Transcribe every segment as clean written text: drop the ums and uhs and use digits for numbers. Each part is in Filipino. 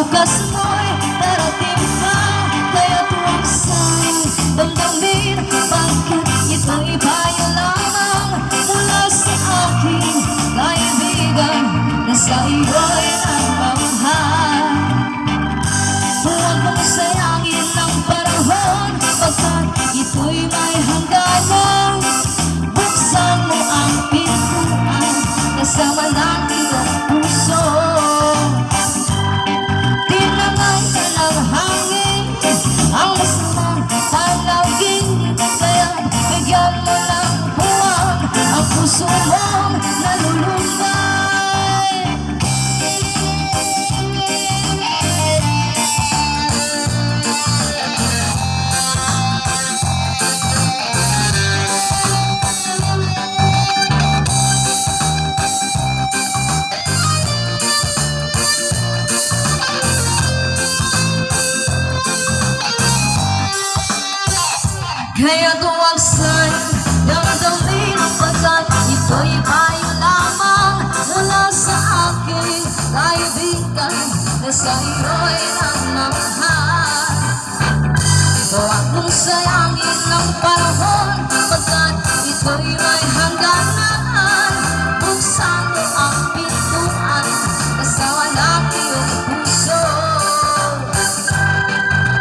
bukas mo'y darating pa, kaya tuwang sa'yo damdamin, bakit ito'y payo lamang mula sa aking kaibigan na sa iyo'y nagmamahal. Huwag mong sayangin ang panahon, pagkat ito'y may hangganan. Buksan mo ang pintuan kasama ng iyong puso. Tinangay ka ng hangin ang masamang panlaging, kaya bigyan mo ng buwan ang puso mong nalulumbay. Kaya tuwag sa'yo damdamin, pagkat ito'y payo lamang mula sa aking kaibigan na sa iyo'y nagmamahal. Huwag mong sayangin ang panahon, pagkat ito'y may hangganan. Buksan mo ang pintuan kasama ng iyong puso.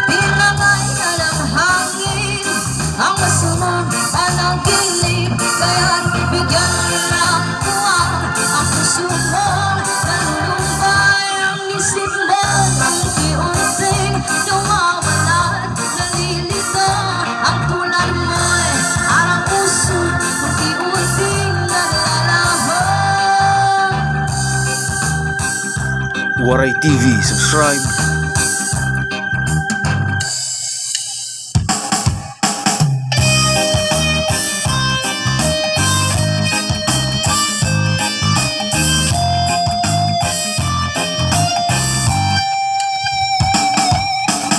Pinangay ka ng hangin ang masamang panaginip, kaya't bigyan ng buwan ang puso mo nalulumbay. Ang isip mo unti-unting nawawala, nalilito ang tulad mo'y parang puso unti-unting naglalaho. Waray TV, subscribe.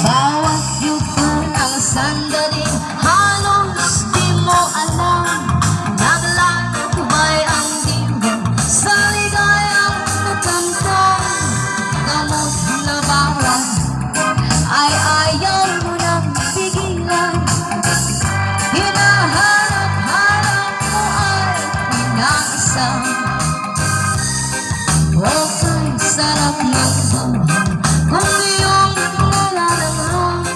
Bawat yugto ng sandaling halos di mo alam, naglalakbay ang dibdib sa ligayang natamtam. Gamot na bawat ay ayaw mo nang pigilan, hinahanap-hanap mo ay inaasam. Okay, sarap ng buhay kung iyong nalalaman.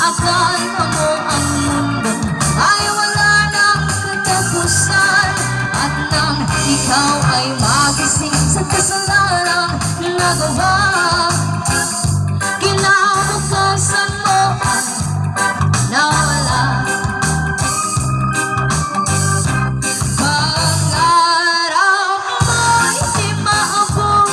Akala mo ang mundo ay wala ng katapusan, at nang ikaw ay magising sa kasalanang nagawa, kinabukasan mo ay nawala. Pangarap mo'y di maabot,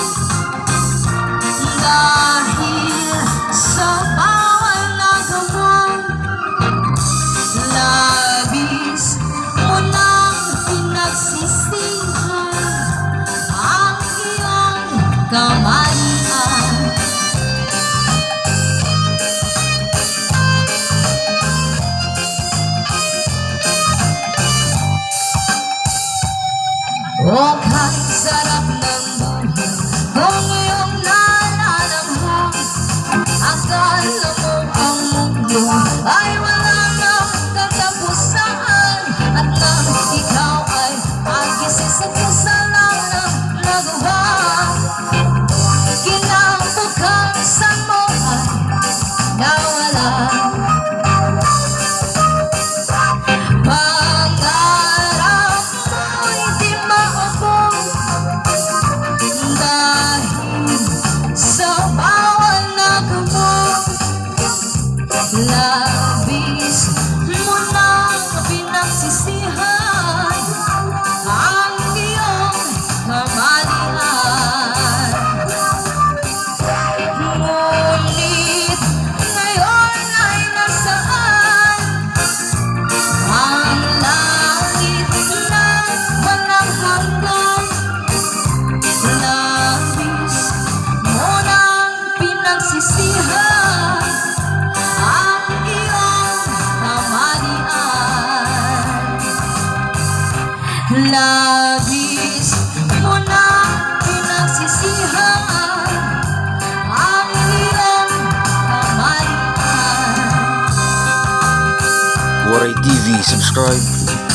TV, subscribe.